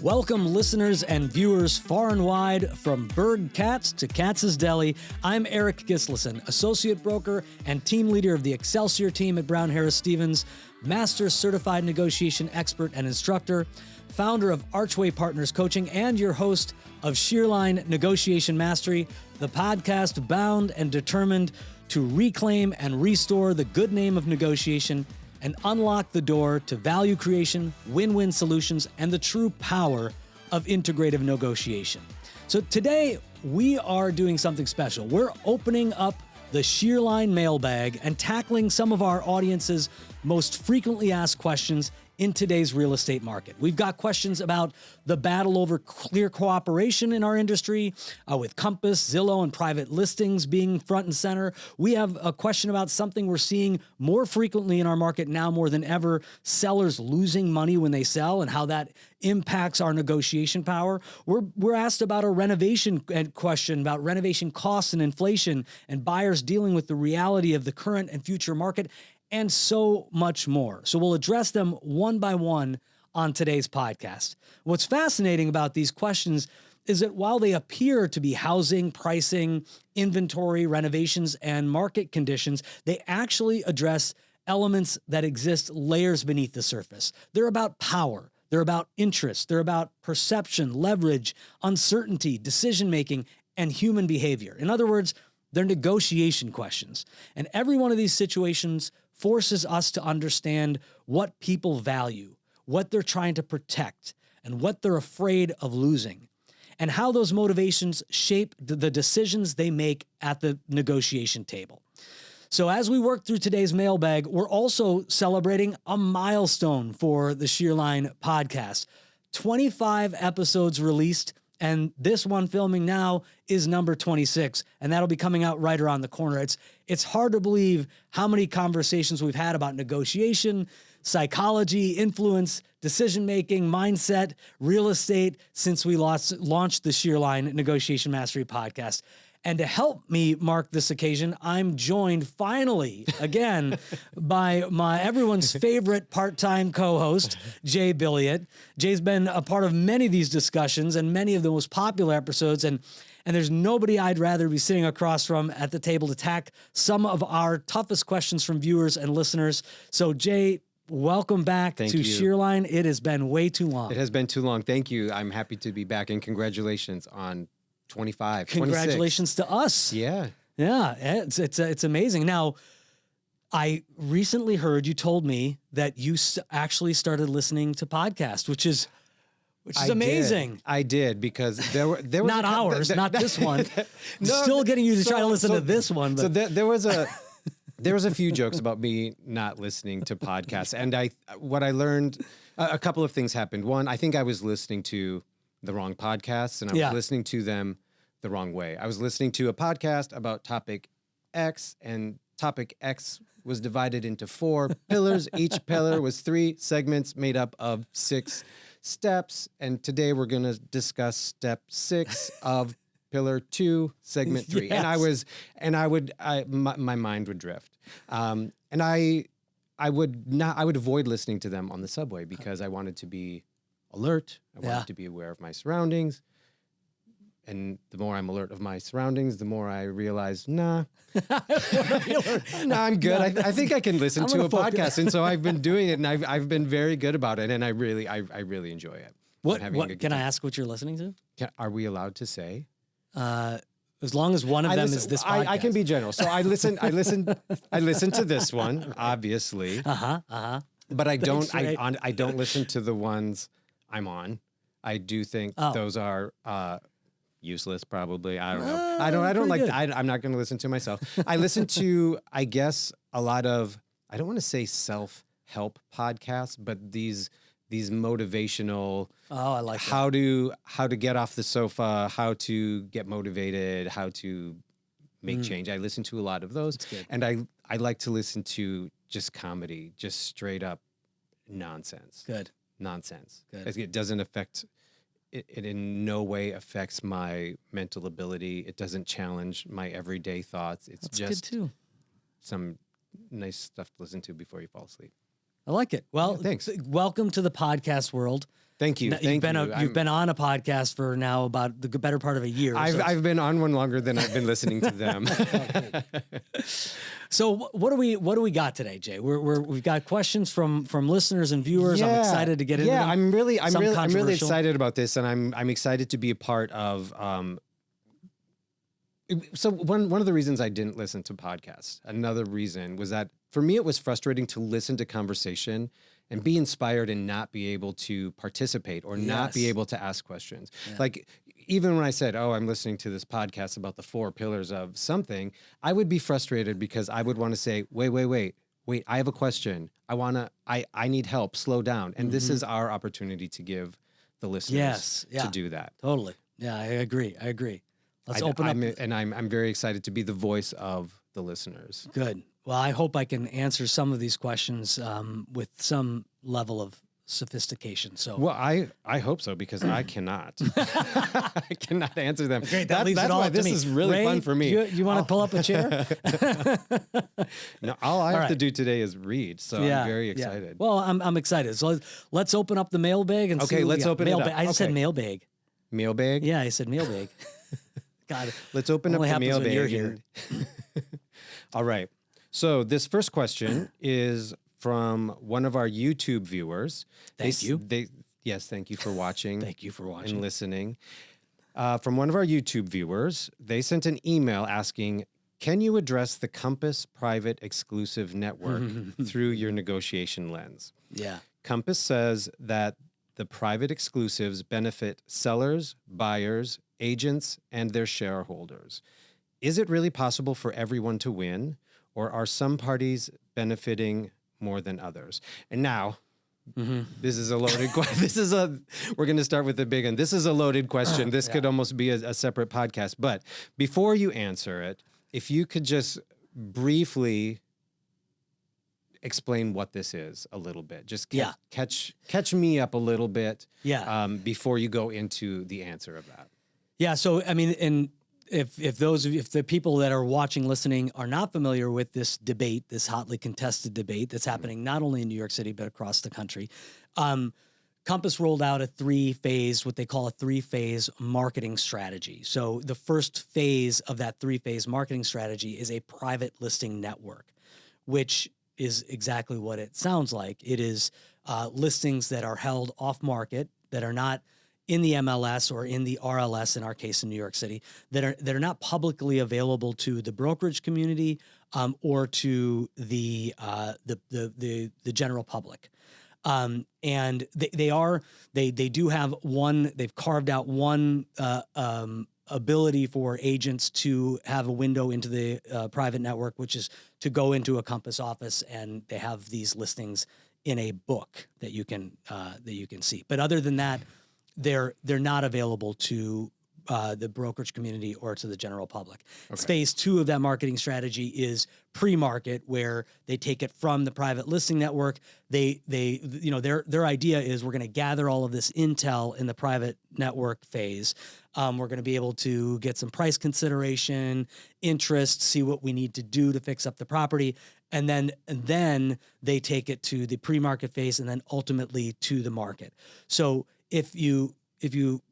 Welcome, listeners and viewers far and wide, from Berg Cats to Katz's Deli. I'm Eirik Gislason, associate broker and team leader of the Excelsior team at Brown Harris Stevens, master certified negotiation expert and instructor, founder of Archway Partners Coaching, and your host of Shear Negotiation Mastery, the podcast bound and determined to reclaim and restore the good name of negotiation and unlock the door to value creation, win-win solutions, and the true power of integrative negotiation. So today, we are doing something special. We're opening up the Shear Mailbag and tackling some of our audience's most frequently asked questions in today's real estate market. We've got questions about the battle over clear cooperation in our industry, with Compass, Zillow, and private listings being front and center. We have a question about something we're seeing more frequently in our market now more than ever, sellers losing money when they sell and how that impacts our negotiation power. We're asked about a renovation question about renovation costs and inflation and buyers dealing with the reality of the current and future market, and so much more. So we'll address them one by one on today's podcast. What's fascinating about these questions is that while they appear to be housing, pricing, inventory, renovations, and market conditions, they actually address elements that exist layers beneath the surface. They're about power. They're about interest. They're about perception, leverage, uncertainty, decision-making, and human behavior. In other words, they're negotiation questions. And every one of these situations forces us to understand what people value, what they're trying to protect, and what they're afraid of losing, and how those motivations shape the decisions they make at the negotiation table. So as we work through today's mailbag, we're also celebrating a milestone for the Shear podcast. 25 episodes released, and this one filming now is number 26, and that'll be coming out right around the corner. It's hard to believe how many conversations we've had about negotiation, psychology, influence, decision-making, mindset, real estate since we launched the Shear Negotiation Mastery podcast. And to help me mark this occasion, I'm joined finally again by everyone's favorite part-time co-host, Jay Billiet. Jay's been a part of many of these discussions and many of the most popular episodes, and there's nobody I'd rather be sitting across from at the table to tackle some of our toughest questions from viewers and listeners. So Jay, welcome back to Shear. It has been way too long. It has been too long. Thank you. I'm happy to be back, and congratulations on 25, 26. Congratulations to us. Yeah. Yeah, it's amazing. Now, I recently heard you told me that you actually started listening to podcasts, which is amazing. I did because there was not ours, not this one. No, still getting you to try to listen to this one. But. So there was a few jokes about me not listening to podcasts, and what I learned, a couple of things happened. One, I think I was listening to the wrong podcasts, and I was listening to them the wrong way. I was listening to a podcast about topic X, and topic X was divided into 4 pillars. Each pillar was 3 segments made up of 6 steps. And today we're going to discuss step 6 of pillar 2, segment 3. Yes. My mind would drift. And I would avoid listening to them on the subway because I wanted to be alert. I wanted to be aware of my surroundings. And the more I'm alert of my surroundings, the more I realize, nah, I'm good. I think I can listen to a podcast. And so I've been doing it, and I've been very good about it. And I really enjoy it. What can I ask what you're listening to? Are we allowed to say? As long as one of them is this podcast. I can be general. So I listen to this one, obviously. But I don't listen to the ones I'm on. I do think those are useless, probably. I don't know. I'm not going to listen to myself. I listen to, I guess, a lot of, I don't want to say self-help podcasts, but these motivational. Oh, I like how to get off the sofa, how to get motivated, how to make change. I listen to a lot of those, and I like to listen to just comedy, just straight up nonsense. Good. Nonsense. Good. It doesn't affect. It in no way affects my mental ability. It doesn't challenge my everyday thoughts. That's just good too. Some nice stuff to listen to before you fall asleep. I like it. Well, thanks. Welcome to the podcast world. Thank you. You've been on a podcast for now about the better part of a year. I've been on one longer than I've been listening to them. So what do we got today, Jay? We've got questions from listeners and viewers. I'm excited to get into them. I'm really excited about this, and I'm excited to be a part of. So one of the reasons I didn't listen to podcasts, another reason was that for me it was frustrating to listen to conversation and be inspired and not be able to participate or not be able to ask questions. Yeah. Like even when I said, "Oh, I'm listening to this podcast about the 4 pillars of something," I would be frustrated because I would want to say, "Wait, I have a question. I need help. Slow down." And this is our opportunity to give the listeners to do that. Totally. Yeah, I agree. Let's open up. I'm very excited to be the voice of the listeners. Good. Well, I hope I can answer some of these questions with some level of sophistication. So, well, I hope so because I cannot. I cannot answer them. Great. That's why this is really Ray, fun for me. You want to pull up a chair? No, all I have to do today is read. So I'm very excited. Yeah. Well, I'm excited. So let's open up the mailbag and see. Let's open it up. I just said mailbag. Mailbag? Yeah, I said mailbag. God, let's open up the mailbag. You're here. All right. So this first question is from one of our YouTube viewers. Thank you. Yes, thank you for watching. Thank you for watching and listening. From one of our YouTube viewers, they sent an email asking, "Can you address the Compass private exclusive network through your negotiation lens?" Yeah. Compass says that the private exclusives benefit sellers, buyers, agents, and their shareholders. Is it really possible for everyone to win, or are some parties benefiting more than others? And now, this is a loaded question. We're going to start with the big one. This is a loaded question. This could almost be a separate podcast. But before you answer it, if you could just briefly explain what this is a little bit. Just catch me up a little bit before you go into the answer of that. Yeah, so I mean, and if the people that are watching, listening are not familiar with this debate, this hotly contested debate that's happening not only in New York City but across the country, Compass rolled out what they call a three-phase marketing strategy. So the first phase of that three-phase marketing strategy is a private listing network, which is exactly what it sounds like. It is listings that are held off market, that are not in the MLS or in the RLS, in our case in New York City, that are not publicly available to the brokerage community or to the general public. And they do have one. They've carved out one ability for agents to have a window into the private network, which is to go into a Compass office, and they have these listings in a book that you can see. But other than that, they're not available to the brokerage community or to the general public. Okay. Phase 2 of that marketing strategy is pre-market, where they take it from the private listing network. Their idea is, we're going to gather all of this intel in the private network phase. We're going to be able to get some price consideration, interest, see what we need to do to fix up the property. And then they take it to the pre-market phase, and then ultimately to the market. So if you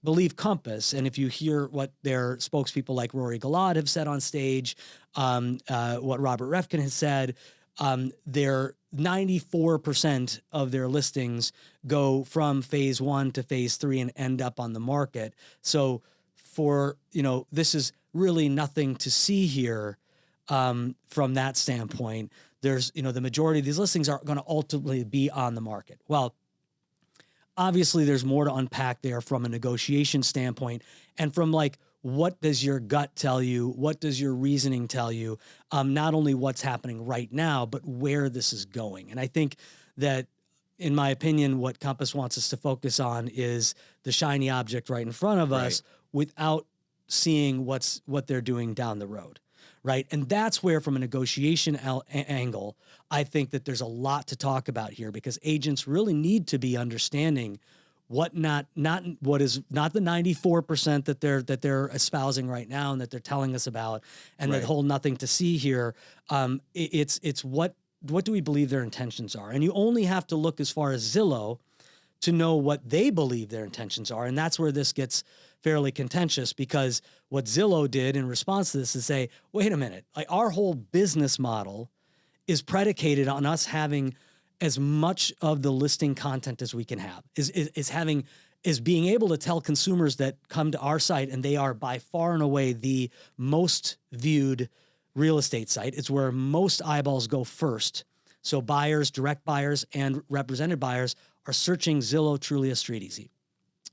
believe Compass, and if you hear what their spokespeople like Rory Gilad have said on stage, what Robert Refkin has said, their 94% of their listings go from phase 1 to phase 3 and end up on the market. So this is really nothing to see here from that standpoint. There's, the majority of these listings are going to ultimately be on the market. Well, obviously, there's more to unpack there from a negotiation standpoint, and from what does your gut tell you? What does your reasoning tell you? Not only what's happening right now, but where this is going. And I think that, in my opinion, what Compass wants us to focus on is the shiny object right in front of us, without seeing what they're doing down the road. Right. And that's where, from a negotiation angle, I think that there's a lot to talk about here, because agents really need to be understanding what is not the 94% that they're espousing right now and that they're telling us about, and that whole nothing to see here. It's what do we believe their intentions are? And you only have to look as far as Zillow to know what they believe their intentions are. And that's where this gets fairly contentious, because what Zillow did in response to this is say, wait a minute, like our whole business model is predicated on us having as much of the listing content as we can have, is being able to tell consumers that come to our site, and they are by far and away the most viewed real estate site. It's where most eyeballs go first. So buyers, direct buyers, and represented buyers are searching Zillow, Trulia, StreetEasy.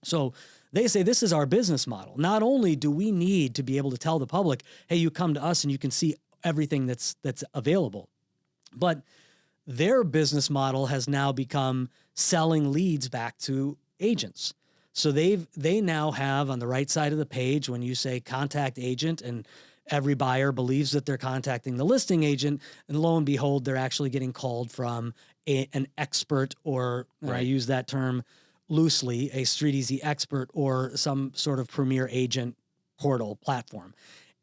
So they say this is our business model. Not only do we need to be able to tell the public, hey, you come to us and you can see everything that's available, but their business model has now become selling leads back to agents. So they now have on the right side of the page, when you say contact agent, and every buyer believes that they're contacting the listing agent, and lo and behold, they're actually getting called from an expert, or I use that term loosely, a StreetEasy expert or some sort of premier agent portal platform.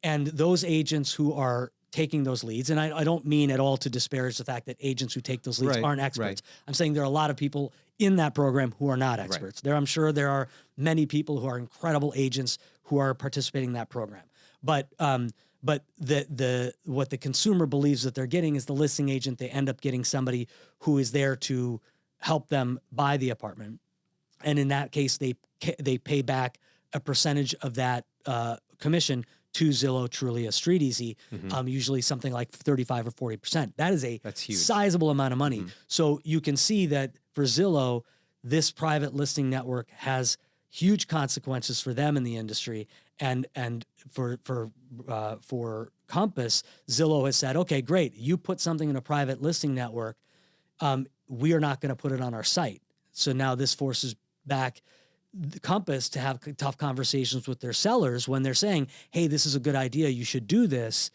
And those agents who are taking those leads, and I don't mean at all to disparage the fact that agents who take those leads aren't experts. I'm saying there are a lot of people in that program who are not experts. I'm sure there are many people who are incredible agents who are participating in that program. But what the consumer believes that they're getting is the listing agent. They end up getting somebody who is there to help them buy the apartment. And in that case, they pay back a percentage of that commission to Zillow, Trulia, StreetEasy, usually something like 35 or 40%. That's huge. Sizable amount of money. So you can see that for Zillow, this private listing network has huge consequences for them in the industry. And for Compass, Zillow has said, okay, great. You put something in a private listing network. We are not going to put it on our site. So now this forces back the Compass to have tough conversations with their sellers when they're saying, hey, this is a good idea, you should do this.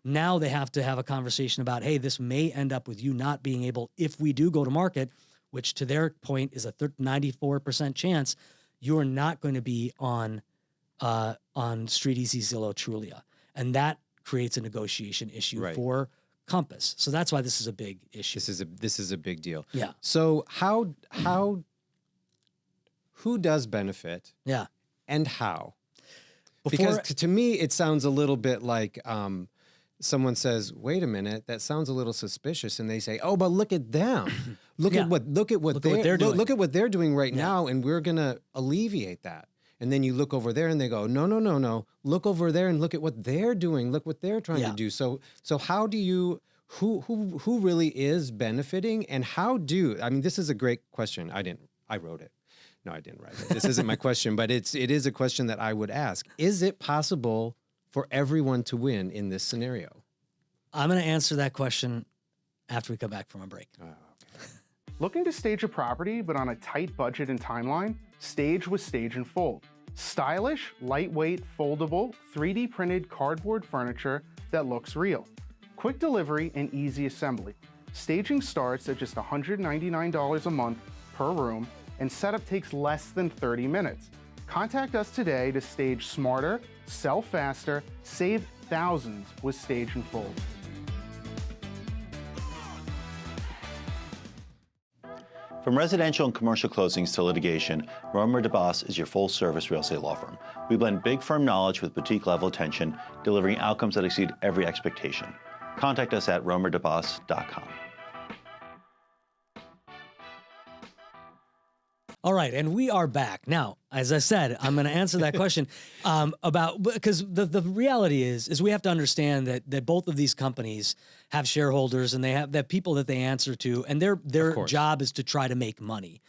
Now they have to have a conversation about, hey, this may end up with you not being able, if we do go to market, which to their point is a 94% chance, you're not going to be on StreetEasy, Zillow, Trulia. And that creates a negotiation issue for Compass. So that's why this is a big issue. This is a big deal. Yeah. So who does benefit? Yeah. And how? Because to me, it sounds a little bit like someone says, wait a minute, that sounds a little suspicious. And they say, oh, but look at them. Look at what they're doing. Look at what they're doing right now. And we're going to alleviate that. And then you look over there and they go, no. Look over there and look at what they're doing. Look what they're trying to do. So how do you, who really is benefiting, and this is a great question. I wrote it. No, I didn't write it. This isn't my question, but it is a question that I would ask. Is it possible for everyone to win in this scenario? I'm going to answer that question after we come back from a break. Okay. Looking to stage a property but on a tight budget and timeline? Stage with Stage and Fold. Stylish, lightweight, foldable, 3D printed cardboard furniture that looks real. Quick delivery and easy assembly. Staging starts at just $199 a month per room, and setup takes less than 30 minutes. Contact us today to stage smarter, sell faster, save thousands with Stage and Fold. From residential and commercial closings to litigation, Romer DeBoss is your full-service real estate law firm. We blend big firm knowledge with boutique-level attention, delivering outcomes that exceed every expectation. Contact us at romerdeboss.com. All right, and we are back. Now, as I said, I'm going to answer that question because the reality is we have to understand that both of these companies have shareholders and they have people that they answer to, and their job is to try to make money.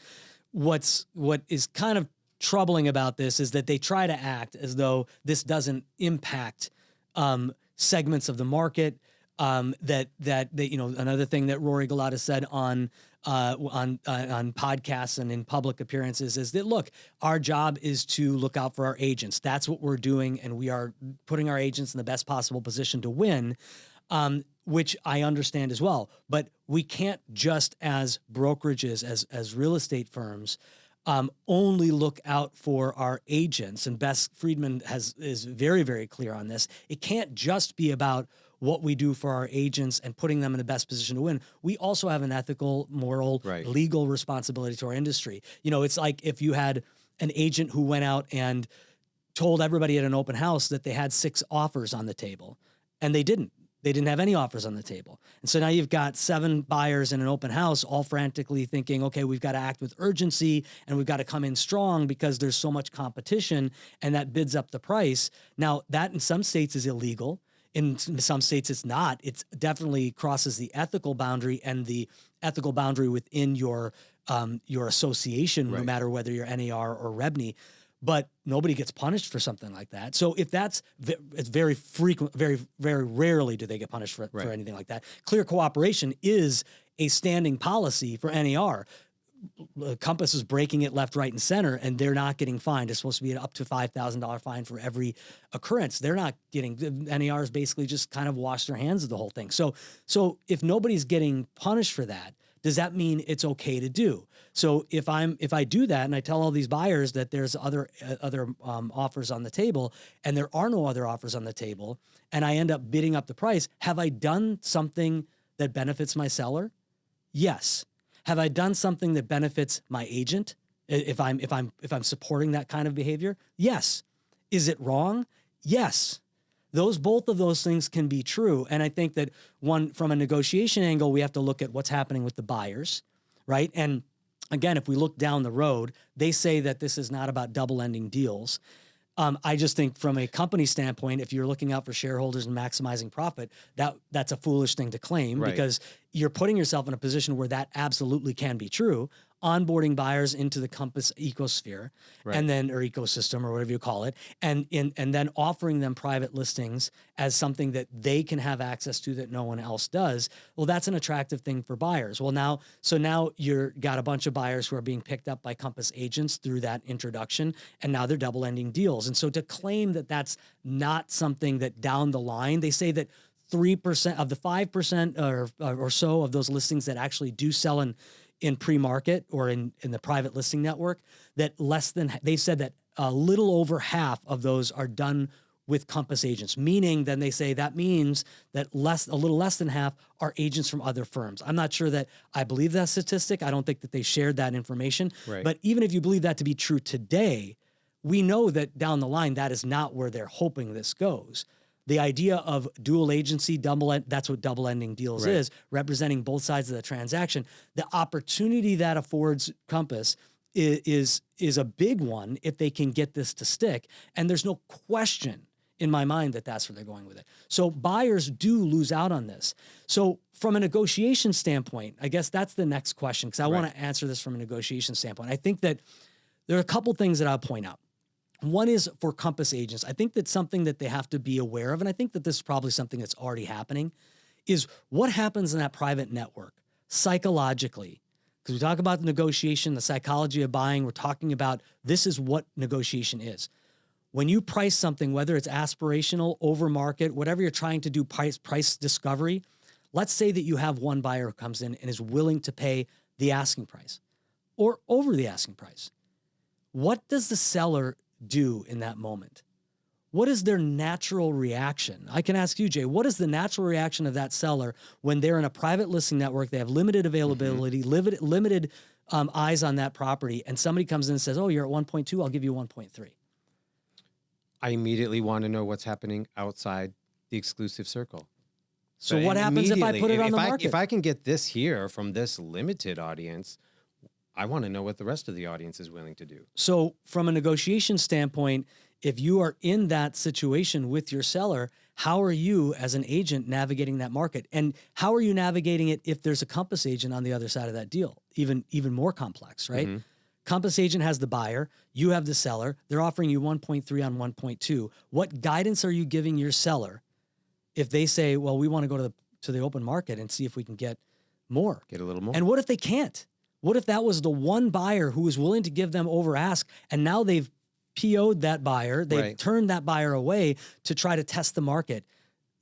What is kind of troubling about this is that they try to act as though this doesn't impact segments of the market. That another thing that Rory Galata said on podcasts and in public appearances is that, look, our job is to look out for our agents. That's what we're doing, and we are putting our agents in the best possible position to win, which I understand as well. But we can't just, as brokerages, as real estate firms, only look out for our agents. And Bess Friedman is very, very clear on this. It can't just be about what we do for our agents and putting them in the best position to win, we also have an ethical, moral, legal responsibility to our industry. You know, it's like if you had an agent who went out and told everybody at an open house that they had 6 offers on the table, and they didn't. They didn't have any offers on the table. And so now you've got 7 buyers in an open house all frantically thinking, okay, we've got to act with urgency and we've got to come in strong because there's so much competition, and that bids up the price. Now, that in some states is illegal. In some states it's not. It's definitely crosses the ethical boundary and the ethical boundary within your association, no matter whether you're NAR or REBNY. But nobody gets punished for something like that. So if it's very frequent, very, very rarely do they get punished for anything like that. Clear cooperation is a standing policy for NAR. Compass is breaking it left, right, and center, and they're not getting fined. It's supposed to be an up to $5,000 fine for every occurrence. They're not getting, NAR is basically just kind of washed their hands of the whole thing. So if nobody's getting punished for that, does that mean it's okay to do? So if I do that and I tell all these buyers that there's other offers on the table and there are no other offers on the table, and I end up bidding up the price, have I done something that benefits my seller? Yes. Have I done something that benefits my agent? If I'm supporting that kind of behavior? Yes. Is it wrong? Yes. Both of those things can be true. And I think that from a negotiation angle, we have to look at what's happening with the buyers, right? And again, if we look down the road, they say that this is not about double-ending deals. I just think from a company standpoint, if you're looking out for shareholders and maximizing profit, that's a foolish thing to claim because you're putting yourself in a position where that absolutely can be true. Onboarding buyers into the Compass ecosphere and then, or ecosystem or whatever you call it, and then offering them private listings as something that they can have access to that no one else does. Well, that's an attractive thing for buyers. Well, now you're got a bunch of buyers who are being picked up by Compass agents through that introduction, and now they're double-ending deals. And so to claim that that's not something that down the line, they say that 3% of the 5% or so of those listings that actually do sell in pre-market or in the private listing network, that they said that a little over half of those are done with Compass agents, meaning then they say that means that a little less than half are agents from other firms. I'm not sure that I believe that statistic. I don't think that they shared that information. But even if you believe that to be true today, we know that down the line, that is not where they're hoping this goes. The idea of dual agency, that's what double-ending deals is, representing both sides of the transaction. The opportunity that affords Compass is a big one if they can get this to stick. And there's no question in my mind that that's where they're going with it. So buyers do lose out on this. So from a negotiation standpoint, I guess that's the next question, because I want to answer this from a negotiation standpoint. I think that there are a couple things that I'll point out. One is for Compass agents. I think that's something that they have to be aware of, and I think that this is probably something that's already happening, is what happens in that private network psychologically. Because we talk about the negotiation, the psychology of buying, we're talking about this is what negotiation is. When you price something, whether it's aspirational, over market, whatever you're trying to do, price discovery, let's say that you have one buyer who comes in and is willing to pay the asking price or over the asking price. What does the seller do in that moment? What is their natural reaction? I can ask you, Jay, what is the natural reaction of that seller when they're in a private listing network, they have limited availability, limited eyes on that property, and somebody comes in and says, oh, you're at 1.2, I'll give you 1.3. I immediately want to know what's happening outside the exclusive circle. So what happens if I put it on the market? If I can get this here from this limited audience, I want to know what the rest of the audience is willing to do. So from a negotiation standpoint, if you are in that situation with your seller, how are you as an agent navigating that market? And how are you navigating it if there's a Compass agent on the other side of that deal? Even more complex, right? Mm-hmm. Compass agent has the buyer, you have the seller, they're offering you 1.3 on 1.2. What guidance are you giving your seller if they say, well, we want to go to the open market and see if we can get more? Get a little more. And what if they can't? What if that was the one buyer who was willing to give them over ask, and now they've PO'd that buyer, they've turned that buyer away to try to test the market?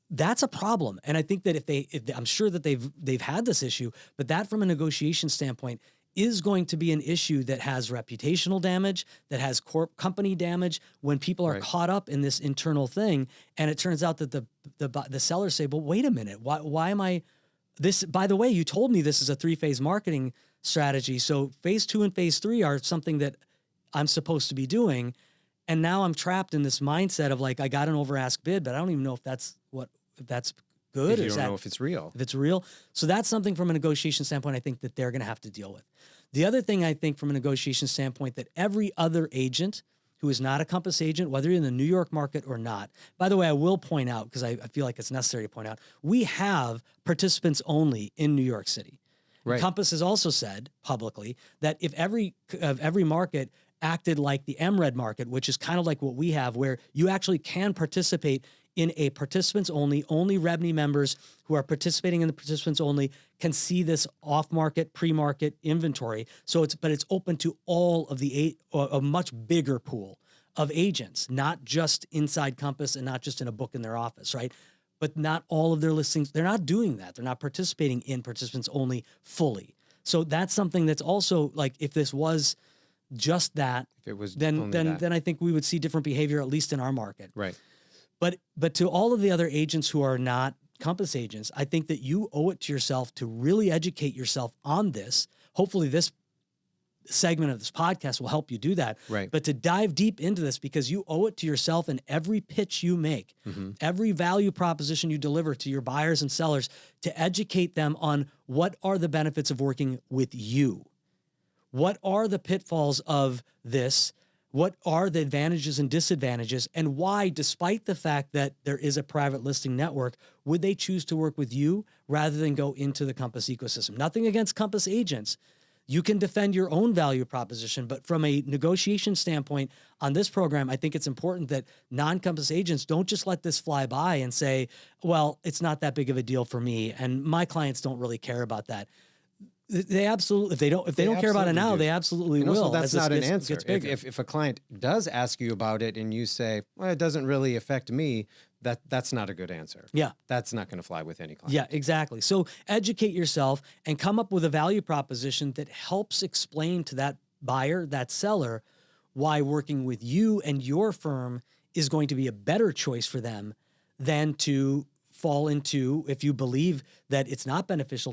That's a problem. And I think that if I'm sure that they've had this issue, but that from a negotiation standpoint is going to be an issue that has reputational damage, that has company damage when people are caught up in this internal thing. And it turns out that the sellers say, well, wait a minute, why am I this? By the way, you told me this is a 3-phase marketing strategy. So phase 2 and phase 3 are something that I'm supposed to be doing. And now I'm trapped in this mindset of like, I got an over ask bid, but I don't even know if that's good. You don't know if it's real. If it's real. So that's something from a negotiation standpoint, I think that they're going to have to deal with. The other thing I think from a negotiation standpoint that every other agent who is not a Compass agent, whether you're in the New York market or not, by the way, I will point out, because I feel like it's necessary to point out, we have participants only in New York City. Right. Compass has also said publicly that if every market acted like the MRED market, which is kind of like what we have, where you actually can participate in a participants only REBNY members who are participating in the participants only can see this off-market, pre-market inventory. So it's open to all of a much bigger pool of agents, not just inside Compass and not just in a book in their office, right? But not all of their listings, they're not doing that. They're not participating in participants only fully. So that's something that's also like, if this was just that, if it was then I think we would see different behavior, at least in our market. Right. But to all of the other agents who are not Compass agents, I think that you owe it to yourself to really educate yourself on this. Hopefully this segment of this podcast will help you do that. Right. But to dive deep into this, because you owe it to yourself in every pitch you make, every value proposition you deliver to your buyers and sellers, to educate them on what are the benefits of working with you. What are the pitfalls of this? What are the advantages and disadvantages, and why, despite the fact that there is a private listing network, would they choose to work with you rather than go into the Compass ecosystem? Nothing against Compass agents. You can defend your own value proposition, but from a negotiation standpoint on this program, I think it's important that non-Compass agents don't just let this fly by and say, well, it's not that big of a deal for me, and my clients don't really care about that. They absolutely, if they don't care about it now, they absolutely will. Also, that's not an answer. If a client does ask you about it and you say, well, it doesn't really affect me, that's not a good answer. Yeah. That's not going to fly with any client. Yeah, exactly. So educate yourself and come up with a value proposition that helps explain to that buyer, that seller, why working with you and your firm is going to be a better choice for than to fall into, if you believe that it's not beneficial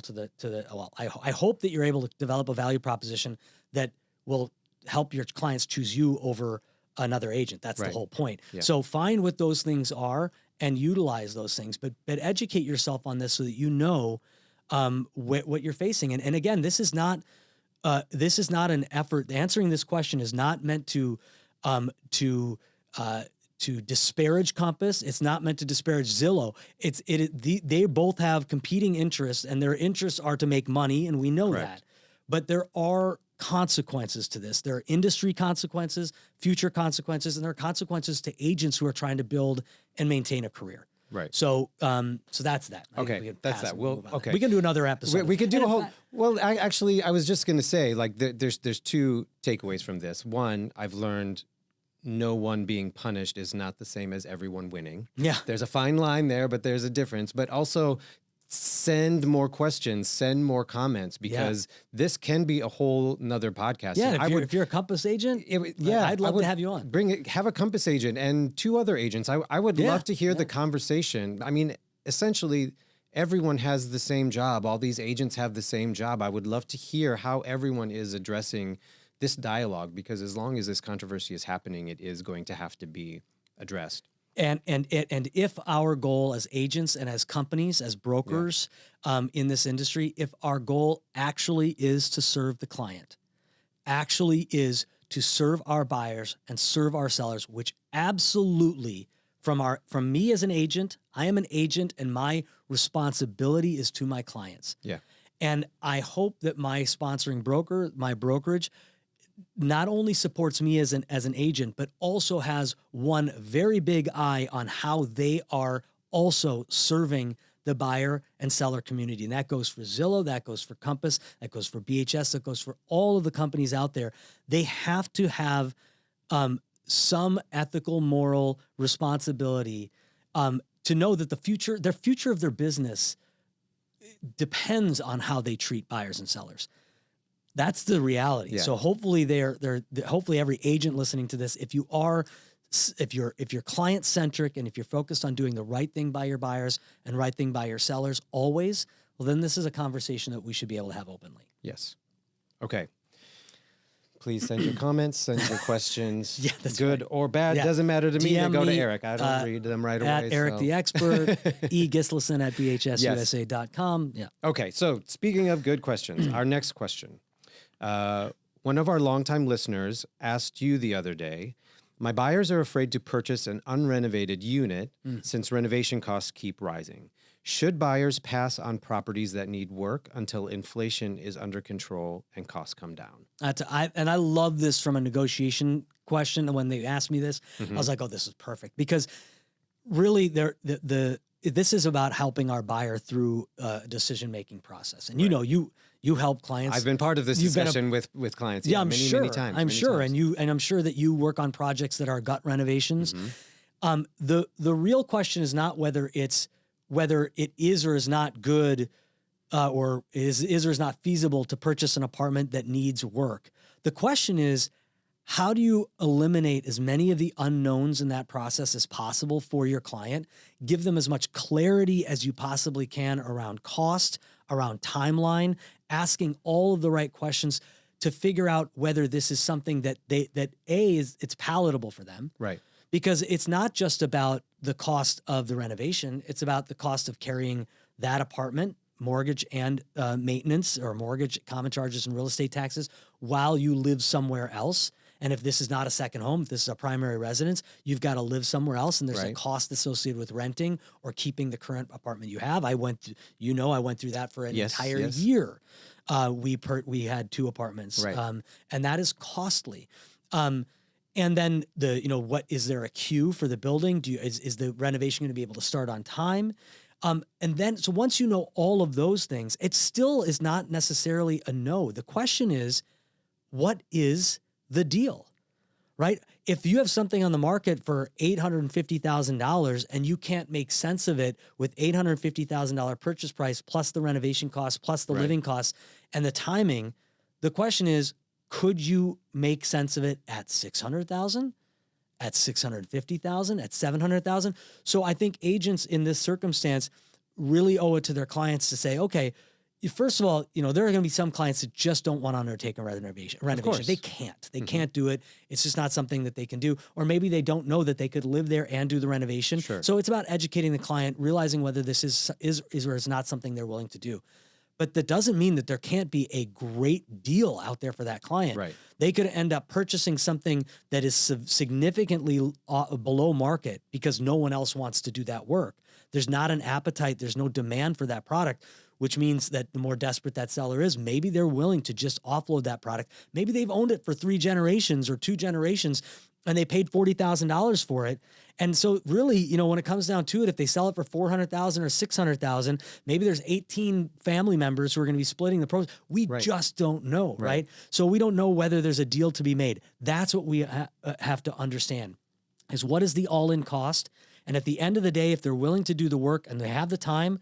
I hope that you're able to develop a value proposition that will help your clients choose you over another agent. That's the whole point. Yeah. So find what those things are and utilize those things, but educate yourself on this so that you know what you're facing. And again, this is not an effort. Answering this question is not meant to disparage Compass. It's not meant to disparage Zillow. They both have competing interests, and their interests are to make money, and we know that. But there are consequences to this. There are industry consequences, future consequences, and there are consequences to agents who are trying to build and maintain a career. Right. So that's that. Okay, that's that. We can do another episode. We could do a whole. Well, I was just going to say, like, there's two takeaways from this. One, I've learned no one being punished is not the same as everyone winning. Yeah. There's a fine line there, but there's a difference. But also send more questions, send more comments, because this can be a whole nother podcast. Yeah, if you're a Compass agent, I'd love to have you on. Have a Compass agent and 2 other agents. I would love to hear the conversation. I mean, essentially, everyone has the same job. All these agents have the same job. I would love to hear how everyone is addressing this dialogue, because as long as this controversy is happening, it is going to have to be addressed. And if our goal as agents and as companies, as brokers in this industry, if our goal actually is to serve the client, actually is to serve our buyers and serve our sellers, which absolutely from me as an agent, I am an agent and my responsibility is to my clients. Yeah. And I hope that my sponsoring broker, my brokerage, not only supports me as an agent, but also has one very big eye on how they are also serving the buyer and seller community. And that goes for Zillow, that goes for Compass, that goes for BHS, that goes for all of the companies out there. They have to have some ethical, moral responsibility to know that their future of their business depends on how they treat buyers and sellers. That's the reality. Yeah. So hopefully hopefully every agent listening to this, if you're client centric and if you're focused on doing the right thing by your buyers and right thing by your sellers always, well, then this is a conversation that we should be able to have openly. Yes. Okay. Please send your comments, send your questions. Yeah, that's good right. or bad. Yeah. Doesn't matter to me. They DM go to me, Eirik. I don't read them right at away. Eirik so. the Expert, Gislason at bhsusa.com. Yeah. Okay. So speaking of good questions, our next question. One of our longtime listeners asked you the other day, my buyers are afraid to purchase an unrenovated unit since renovation costs keep rising. Should buyers pass on properties that need work until inflation is under control and costs come down? I love this from a negotiation question. And when they asked me this, I was like, oh, this is perfect. Because really, this is about helping our buyer through a decision-making process. And you help clients. I've been part of this discussion with clients. Yeah, I'm sure. Many times. I'm sure. And I'm sure that you work on projects that are gut renovations. The real question is not whether it is or is not good or is or is not feasible to purchase an apartment that needs work. The question is, how do you eliminate as many of the unknowns in that process as possible for your client? Give them as much clarity as you possibly can around cost, around timeline, asking all of the right questions to figure out whether this is something that it's palatable for them. Right. Because it's not just about the cost of the renovation. It's about the cost of carrying that apartment, mortgage and maintenance or mortgage, common charges and real estate taxes while you live somewhere else. And if this is not a second home, if this is a primary residence, you've got to live somewhere else. And there's a cost associated with renting or keeping the current apartment you have. I went through that for an entire year. We had 2 apartments, and that is costly. And then what is there a queue for the building? Is the renovation going to be able to start on time? And then, so once you know all of those things, it still is not necessarily a no. The question is, what is the deal, right? If you have something on the market for $850,000 and you can't make sense of it with $850,000 purchase price plus the renovation costs plus the living costs and the timing, the question is, could you make sense of it at $600,000, at $650,000, at $700,000? So I think agents in this circumstance really owe it to their clients to say, okay, first of all, there are going to be some clients that just don't want to undertake a renovation. They can't. They can't do it. It's just not something that they can do. Or maybe they don't know that they could live there and do the renovation. Sure. So it's about educating the client, realizing whether this is or is not something they're willing to do. But that doesn't mean that there can't be a great deal out there for that client. Right. They could end up purchasing something that is significantly below market because no one else wants to do that work. There's not an appetite. There's no demand for that product, which means that the more desperate that seller is, maybe they're willing to just offload that product. Maybe they've owned it for 3 generations or 2 generations and they paid $40,000 for it. And so really, when it comes down to it, if they sell it for $400,000 or $600,000, maybe there's 18 family members who are going to be splitting the pros. We just don't know, right? So we don't know whether there's a deal to be made. That's what we have to understand is what is the all-in cost? And at the end of the day, if they're willing to do the work and they have the time,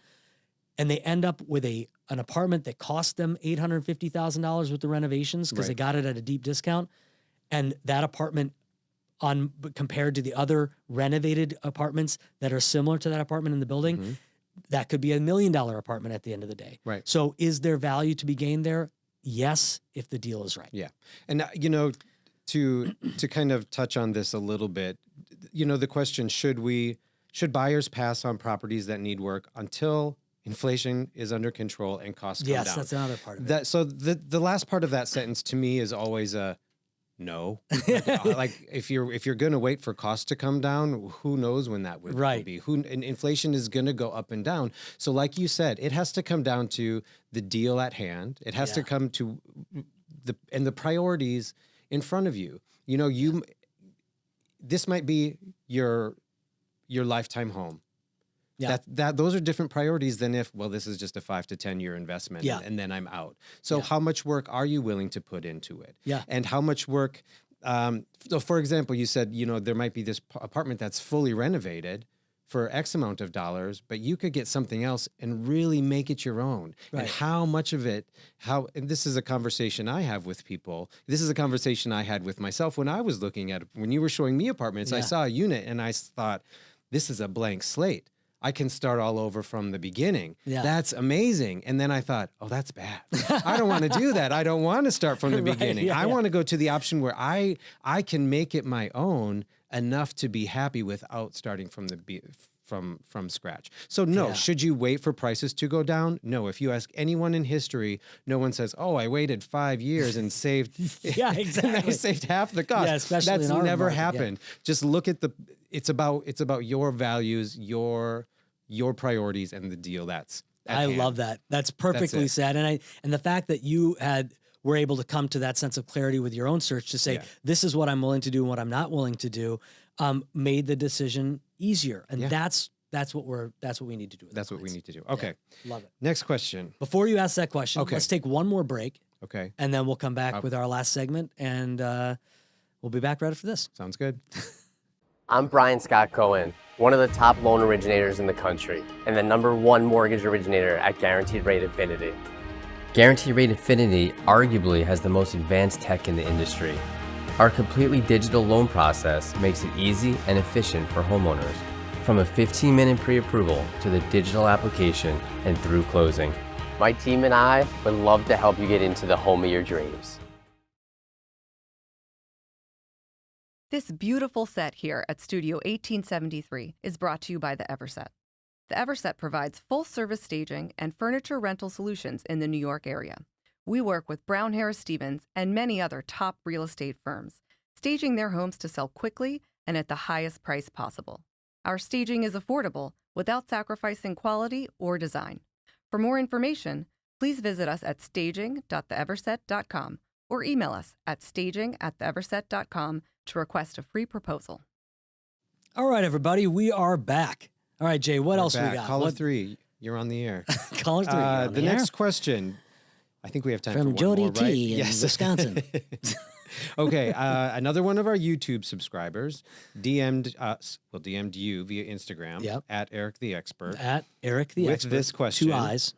and they end up with an apartment that cost them $850,000 with the renovations because they got it at a deep discount, and that apartment compared to the other renovated apartments that are similar to that apartment in the building, that could be $1 million apartment at the end of the day. Right. So is there value to be gained there? Yes, if the deal is right. Yeah. And, to kind of touch on this a little bit, the question, should buyers pass on properties that need work until inflation is under control and costs come down? Yes, that's another part of it. So the last part of that sentence to me is always a no. Like if you're going to wait for costs to come down, who knows when that would be? And inflation is going to go up and down. So like you said, it has to come down to the deal at hand. It has to come to the priorities in front of you. This might be your lifetime home. Yeah. Those are different priorities than this is just a 5 to 10 year investment and then I'm out. So how much work are you willing to put into it? Yeah. And how much work, so for example, you said, there might be this apartment that's fully renovated for X amount of dollars, but you could get something else and really make it your own. Right. And how much of it, and this is a conversation I have with people. This is a conversation I had with myself when I was looking at, when you were showing me apartments, I saw a unit and I thought, this is a blank slate. I can start all over from the beginning. Yeah. That's amazing. And then I thought, oh, that's bad. I don't want to do that. I don't want to start from the beginning. I want to go to the option where I can make it my own enough to be happy without starting from from scratch. So no, should you wait for prices to go down? No. If you ask anyone in history, no one says, "Oh, I waited 5 years and saved." Yeah, exactly. I saved half the cost. Yeah, especially that's in our never market, happened. Just look at it's about your values, your priorities, and the deal. That's at hand. love that. That's perfectly said. And the fact that you were able to come to that sense of clarity with your own search to say, this is what I'm willing to do and what I'm not willing to do, made the decision easier. And that's what we need to do. That's what we need to do. Okay. Yeah, love it. Next question. Before you ask that question, let's take one more break. Okay. And then we'll come back with our last segment, and we'll be back right after this. Sounds good. I'm Brian Scott Cohen, one of the top loan originators in the country, and the #1 mortgage originator at Guaranteed Rate Infinity. Guaranteed Rate Infinity arguably has the most advanced tech in the industry. Our completely digital loan process makes it easy and efficient for homeowners, from a 15-minute pre-approval to the digital application and through closing. My team and I would love to help you get into the home of your dreams. This beautiful set here at Studio 1873 is brought to you by the Everset. The Everset provides full-service staging and furniture rental solutions in the New York area. We work with Brown Harris Stevens and many other top real estate firms, staging their homes to sell quickly and at the highest price possible. Our staging is affordable without sacrificing quality or design. For more information, please visit us at staging.theeverset.com or email us at staging@theeverset.com to request a free proposal. All right, everybody, we are back. All right, Jay, what else we got? Caller 3, you're on the air. Caller 3. The next question, I think we have time from for Jody one more, right? T in Wisconsin. Okay, another one of our YouTube subscribers DM'd us, DM'd you via Instagram at Eirik the Expert. At Eirik the Expert. With this question. 2 eyes.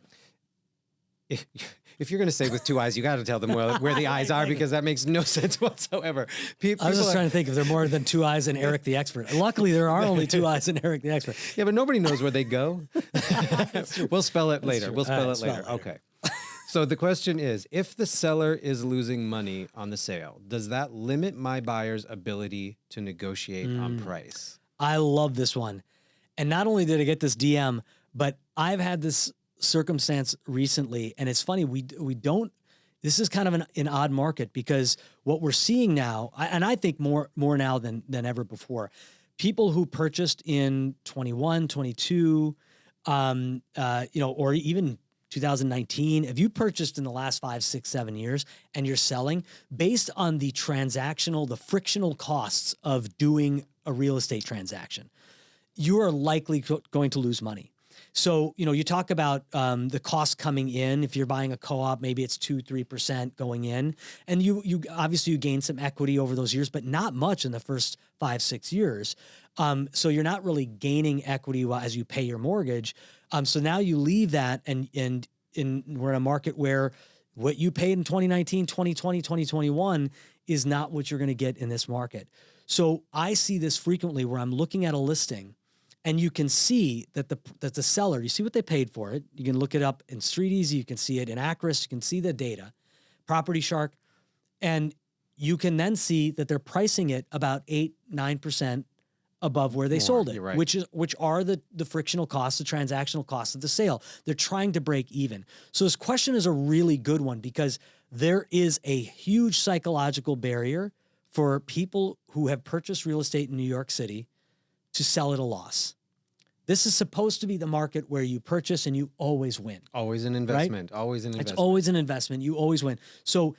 If you're going to say with 2 eyes, you got to tell them where the eyes are, because that makes no sense whatsoever. I was just trying to think if there are more than 2 eyes in Eirik the Expert. Luckily, there are only 2 eyes in Eirik the Expert. Yeah, but nobody knows where they go. We'll spell it later. We'll spell it later. Okay. So the question is, if the seller is losing money on the sale, does that limit my buyer's ability to negotiate on price? I love this one. And not only did I get this DM, but I've had this circumstance recently, and it's funny, we don't, this is kind of an odd market, because what we're seeing now, and I think more now than ever before, people who purchased in 21, 22, or even 2019, if you purchased in the last 5, 6, 7 years and you're selling, based on the frictional costs of doing a real estate transaction, you are likely going to lose money. So, you talk about the cost coming in. If you're buying a co-op, maybe it's 2-3% going in. And you obviously you gain some equity over those years, but not much in the first 5, 6 years. So you're not really gaining equity as you pay your mortgage. So now you leave that, and we're in a market where what you paid in 2019, 2020, 2021 is not what you're going to get in this market. So I see this frequently where I'm looking at a listing, and you can see that the seller, you see what they paid for it. You can look it up in StreetEasy. You can see it in Acris. You can see the data, Property Shark, and you can then see that they're pricing it about 8-9% above where they sold it, right. which are the frictional costs, the transactional costs of the sale. They're trying to break even. So this question is a really good one, because there is a huge psychological barrier for people who have purchased real estate in New York City to sell at a loss. This is supposed to be the market where you purchase and you always win. Always an investment. Right? Always an investment. It's always an investment. You always win. So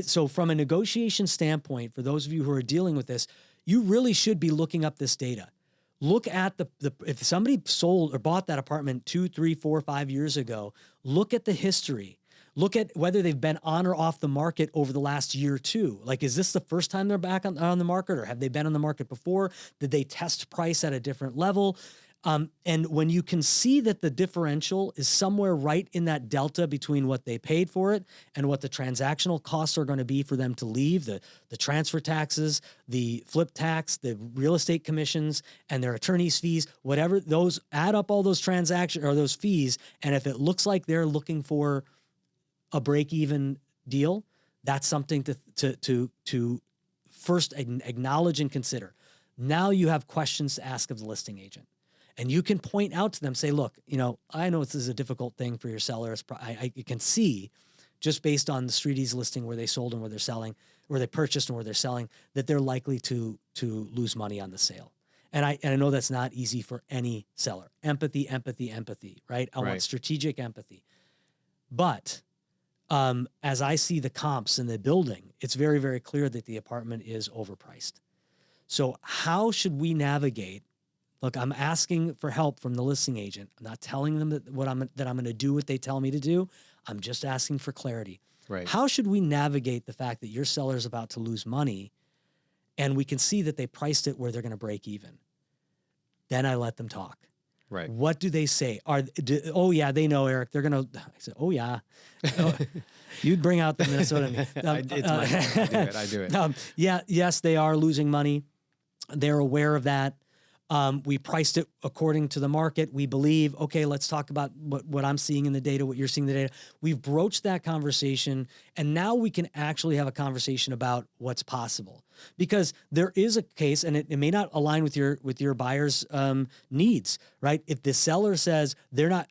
so from a negotiation standpoint, for those of you who are dealing with this, you really should be looking up this data. Look at if somebody sold or bought that apartment 2, 3, 4, 5 years ago, look at the history. Look at whether they've been on or off the market over the last year or two. Like, is this the first time they're back on the market, or have they been on the market before? Did they test price at a different level? And when you can see that the differential is somewhere right in that delta between what they paid for it and what the transactional costs are going to be for them to leave, the transfer taxes, the flip tax, the real estate commissions, and their attorney's fees, whatever, those add up all those transactions or those fees. And if it looks like they're looking for a break-even deal, that's something to first acknowledge and consider. Now you have questions to ask of the listing agent. And you can point out to them, say, look, I know this is a difficult thing for your sellers. I can see just based on the Street Ease listing where they sold and where they're selling, where they purchased and where they're selling, that they're likely to lose money on the sale. And I know that's not easy for any seller. Empathy, right? I want strategic empathy. But as I see the comps in the building, it's very, very clear that the apartment is overpriced. So how should we navigate? Look, I'm asking for help from the listing agent. I'm not telling them that I'm going to do what they tell me to do. I'm just asking for clarity. Right. How should we navigate the fact that your seller is about to lose money, and we can see that they priced it where they're going to break even? Then I let them talk. Right. What do they say? Oh yeah, they know, Eric. They're going to. I said, oh yeah. You'd bring out the Minnesota. I do it. Yes, they are losing money. They're aware of that. We priced it according to the market. We believe, okay, let's talk about what I'm seeing in the data, what you're seeing in the data. We've broached that conversation, and now we can actually have a conversation about what's possible. Because there is a case, and it may not align with your buyer's needs, right? If the seller says they're not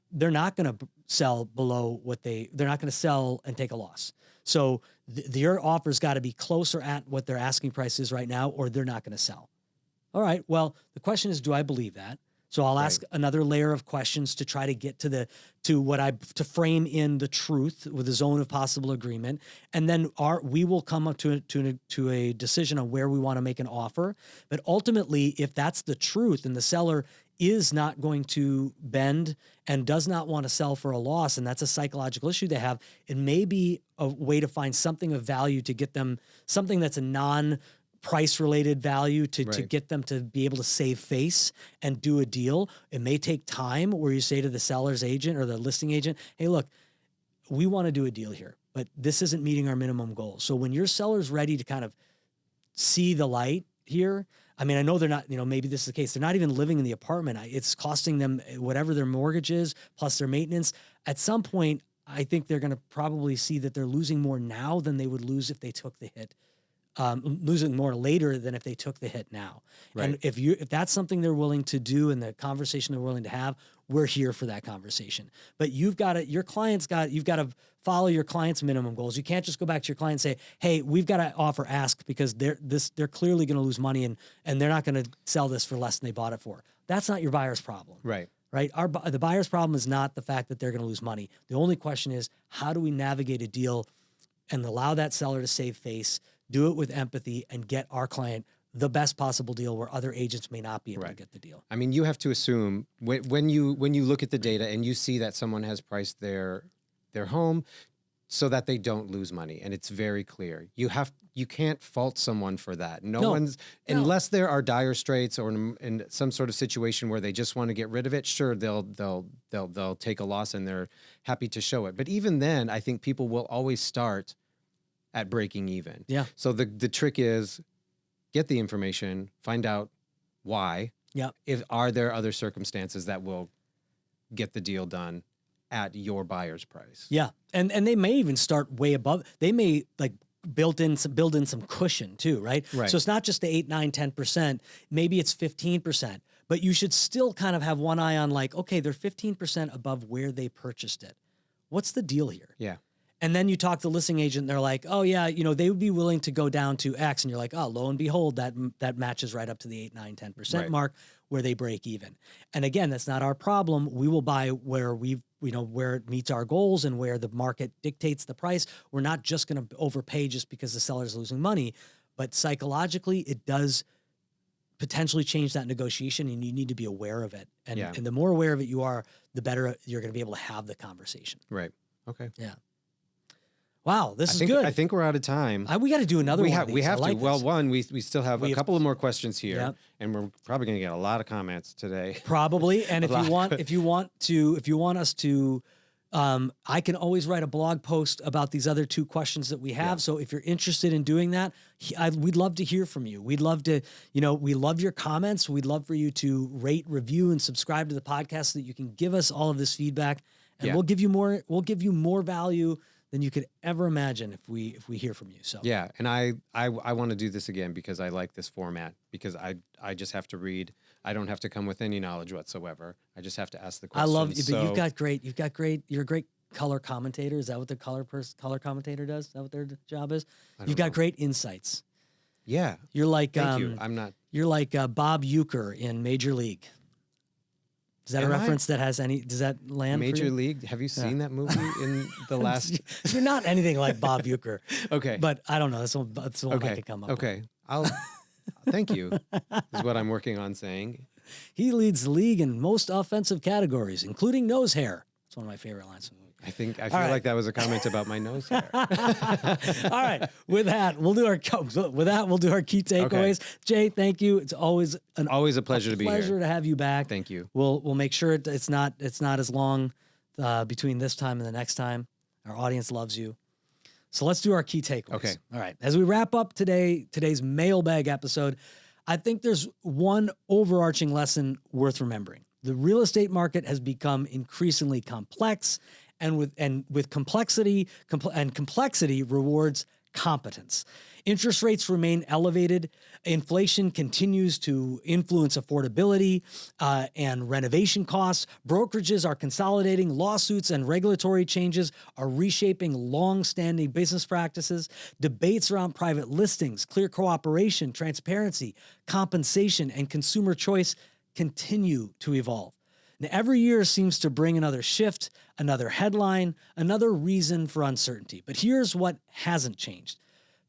going to sell below they're not going to sell and take a loss. So your offer's got to be closer at what their asking price is right now, or they're not going to sell. All right. Well, the question is, do I believe that? So I'll ask another layer of questions to try to get to frame in the truth with a zone of possible agreement, and then we will come up to a decision on where we want to make an offer. But ultimately, if that's the truth and the seller is not going to bend and does not want to sell for a loss, and that's a psychological issue they have, it may be a way to find something of value to get them something that's a price-related value to get them to be able to save face and do a deal. It may take time where you say to the seller's agent or the listing agent, hey, look, we want to do a deal here, but this isn't meeting our minimum goals. So when your seller's ready to kind of see the light here, I mean, I know they're not, maybe this is the case. They're not even living in the apartment. It's costing them whatever their mortgage is, plus their maintenance. At some point, I think they're going to probably see that they're losing more now than they would lose if they took the hit. Losing more later than if they took the hit now. Right. And if that's something they're willing to do and the conversation they're willing to have, we're here for that conversation. But you've got to follow your client's minimum goals. You can't just go back to your client and say, hey, we've got to offer ask because they're clearly going to lose money and they're not going to sell this for less than they bought it for. That's not your buyer's problem. Right. Right. The buyer's problem is not the fact that they're going to lose money. The only question is, how do we navigate a deal and allow that seller to save face, do it with empathy, and get our client the best possible deal where other agents may not be able to get the deal. I mean, you have to assume when you look at the data and you see that someone has priced their home so that they don't lose money, and it's very clear. You can't fault someone for that. Unless there are dire straits or in some sort of situation where they just want to get rid of it. Sure, they'll take a loss and they're happy to show it. But even then, I think people will always start at breaking even. Yeah. So the trick is get the information, find out why. Yeah. Are there other circumstances that will get the deal done at your buyer's price? Yeah. And they may even start way above. They may build in some cushion too, right? Right. So it's not just the 8, 9, 10%. Maybe it's 15%. But you should still kind of have one eye on okay, they're 15% above where they purchased it. What's the deal here? Yeah. And then you talk to the listing agent, and they're like, oh, yeah, they would be willing to go down to X. And you're like, oh, lo and behold, that matches right up to the 8, 9, 10% mark where they break even. And again, that's not our problem. We will buy where where it meets our goals and where the market dictates the price. We're not just going to overpay just because the seller's losing money. But psychologically, it does potentially change that negotiation, and you need to be aware of it. And the more aware of it you are, the better you're going to be able to have the conversation. Right. Okay. Yeah. Wow, this is good. I think we're out of time. We got to do another one of these. We have I like to. Well, this. one, we still have a couple of more questions here, Yep. and we're probably going to get a lot of comments today. Probably. And if you want us to, I can always write a blog post about these other 2 questions that we have. Yeah. So if you're interested in doing that, we'd love to hear from you. We'd love to, we love your comments. We'd love for you to rate, review, and subscribe to the podcast so that you can give us all of this feedback, and we'll give you more value than you could ever imagine if we hear from you. So yeah, and I want to do this again because I like this format, because I just have to read. I don't have to come with any knowledge whatsoever. I just have to ask the questions. I love you, but you're a great color commentator. Is that what the color commentator does? Is that what their job is? You've got great insights. Yeah. You're like Thank you. I'm not. You're like Bob Uecker in Major League. Is that a reference that has any? Does that land? Major League? Have you seen that movie in the last? You're not anything like Bob Uecker. Okay, but I don't know. That's the one I could come up. Okay, I'll. Thank you. Is what I'm working on saying. He leads the league in most offensive categories, including nose hair. It's one of my favorite lines from the movie. I feel like that was a comment about my nose hair. All right. With that, we'll do our key takeaways. Okay. Jay, thank you. It's always a pleasure to be here. Pleasure to have you back. Thank you. We'll make sure it's not as long between this time and the next time. Our audience loves you. So let's do our key takeaways. Okay. All right. As we wrap up today's mailbag episode, I think there's one overarching lesson worth remembering. The real estate market has become increasingly complex, and with complexity rewards competence. Interest rates remain elevated. Inflation continues to influence affordability and renovation costs. Brokerages are consolidating. Lawsuits and regulatory changes are reshaping long-standing business practices. Debates around private listings, clear cooperation, transparency, compensation, and consumer choice continue to evolve. Now, every year seems to bring another shift, another headline, another reason for uncertainty. But here's what hasn't changed.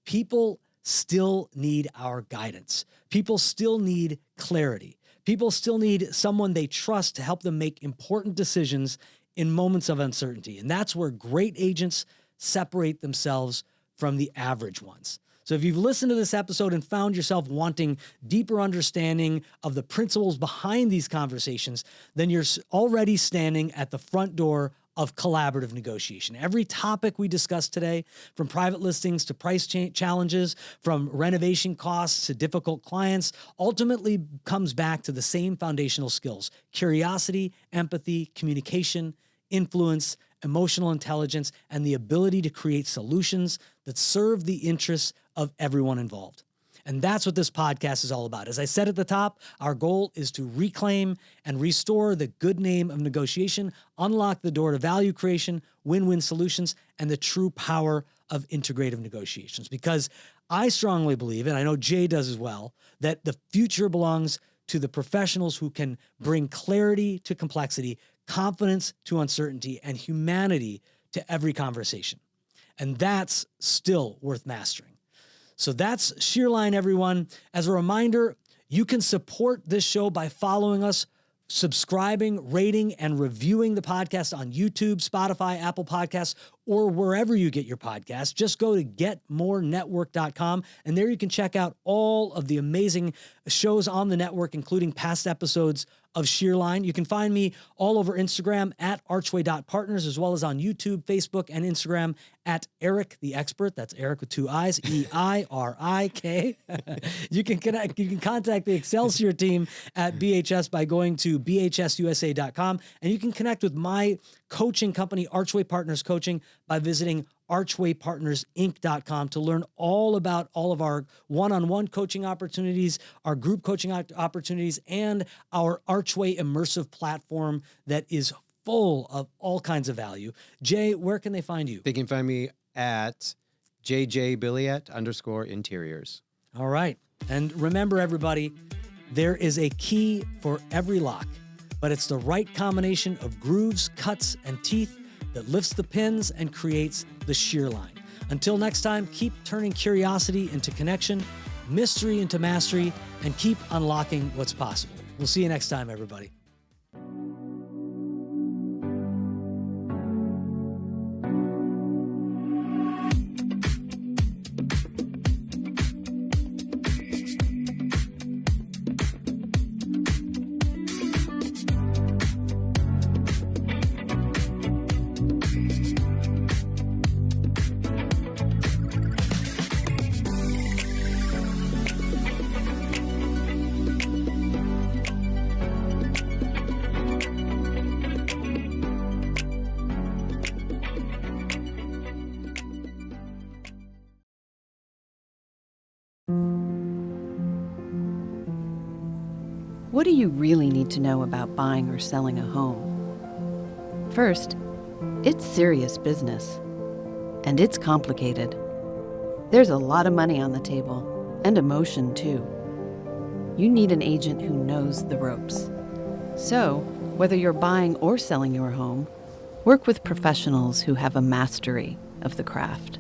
People still need our guidance. People still need clarity. People still need someone they trust to help them make important decisions in moments of uncertainty. And that's where great agents separate themselves from the average ones. So if you've listened to this episode and found yourself wanting deeper understanding of the principles behind these conversations, then you're already standing at the front door of collaborative negotiation. Every topic we discussed today, from private listings to price challenges, from renovation costs to difficult clients, ultimately comes back to the same foundational skills: curiosity, empathy, communication, influence, emotional intelligence, and the ability to create solutions that serve the interests of everyone involved. And that's what this podcast is all about. As I said at the top, our goal is to reclaim and restore the good name of negotiation, unlock the door to value creation, win-win solutions, and the true power of integrative negotiations. Because I strongly believe, and I know Jay does as well, that the future belongs to the professionals who can bring clarity to complexity, confidence to uncertainty, and humanity to every conversation. And that's still worth mastering. So that's Shearline, everyone. As a reminder, you can support this show by following us, subscribing, rating, and reviewing the podcast on YouTube, Spotify, Apple Podcasts, or wherever you get your podcasts. Just go to getmorenetwork.com, and there you can check out all of the amazing shows on the network, including past episodes of Shearline. You can find me all over Instagram at archway.partners, as well as on YouTube, Facebook, and Instagram at Eirik the Expert. That's Eirik with 2 I's, E-I-R-I-K. You can contact the Excelsior team at BHS by going to bhsusa.com, and you can connect with my coaching company, Archway Partners Coaching, by visiting archwaypartnersinc.com to learn all about all of our one-on-one coaching opportunities, our group coaching opportunities, and our Archway immersive platform that is full of all kinds of value. Jay, where can they find you? They can find me at Jay Billiet _interiors. All right. And remember, everybody, there is a key for every lock, but it's the right combination of grooves, cuts, and teeth that lifts the pins and creates the shear line. Until next time, keep turning curiosity into connection, mystery into mastery, and keep unlocking what's possible. We'll see you next time, everybody. What do you really need to know about buying or selling a home? First, it's serious business. And it's complicated. There's a lot of money on the table, and emotion too. You need an agent who knows the ropes. So, whether you're buying or selling your home, work with professionals who have a mastery of the craft.